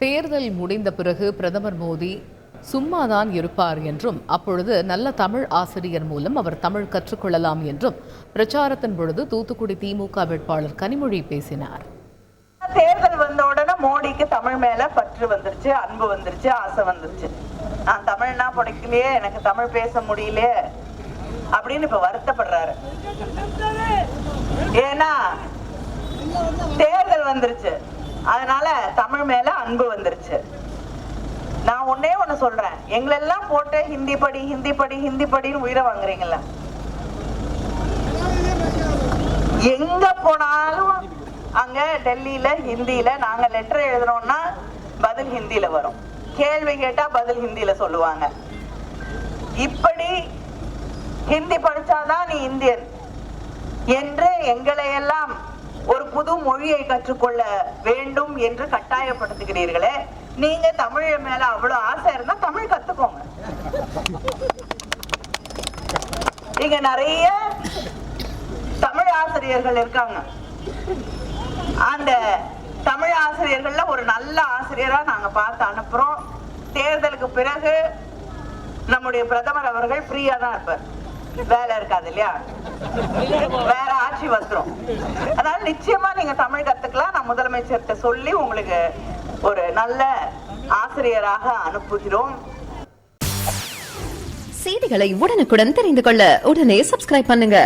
தேர்தல் முடிந்த பிறகு பிரதமர் மோடி சும்மாதான் இருப்பார் என்றும் அப்பொழுது நல்ல தமிழ் ஆசிரியர் மூலம் அவர் தமிழ் கற்றுக்கொள்ளலாம் என்றும் பிரச்சாரத்தின் பொழுது தூத்துக்குடி திமுக வேட்பாளர் கனிமொழி பேசினார். தேர்தல் வந்த உடனே மோடிக்கு தமிழ் மேல பற்று வந்துருச்சு, அன்பு வந்துருச்சு, ஆசை வந்துருச்சு. நான் தமிழ்னா படிக்கலையே, எனக்கு தமிழ் பேச முடியலையே அப்படின்னு இப்ப வருத்தப்படுறாரு. ஏன்னா தேர்தல் வந்துருச்சு, அதனால தமிழ் மேல அன்பு வந்துருச்சு. நான் ஒன்னே ஒண்ணு சொல்றேன், எங்களெல்லாம் போட்டு ஹிந்தி படி ஹிந்தி படி ஹிந்தி படின்னு உயிரை வாங்குறீங்கல்ல, எங்க போனாலும் அங்க டெல்லியில ஹிந்தியில நாங்க லெட்டர் எழுதுறோம்னா பதில் ஹிந்தியில வரும், கேள்வி கேட்டா பதில் ஹிந்தியில சொல்லுவாங்க. இப்படி ஹிந்தி படிச்சாதான் நீ இந்தியன் என்று எங்களை எல்லாம் ஒரு புது மொழியை கற்றுக்கொள்ள வேண்டும் என்று கட்டாயப்படுத்துகிறீர்களே. நீங்க தமிழ் மேல அவ்வளவு ஆசை இருந்தா தமிழ் கத்துக்கோங்க. இங்க நிறைய தமிழ் ஆசிரியர்கள் இருக்காங்க. அந்த தமிழ் ஆசிரியர்கள்ல ஒரு நல்ல ஆசிரியரா நாங்க பார்த்து அனுப்புறோம். தேர்தலுக்கு பிறகு நம்முடைய பிரதமர் அவர்கள் ஃப்ரீயா தான் இருப்பார், வேலை இருக்காது இல்லையா, வேற ஆட்சி வந்துரும். அதனால நிச்சயமா நீங்க தமிழ் கத்துக்கலாம். நான் முதலமைச்சர்கிட்ட சொல்லி உங்களுக்கு ஒரு நல்ல ஆசிரியராக அனுப்புகிறோம். செய்திகளை உடனுக்குடன் தெரிந்து கொள்ள உடனே சப்ஸ்கிரைப் பண்ணுங்க.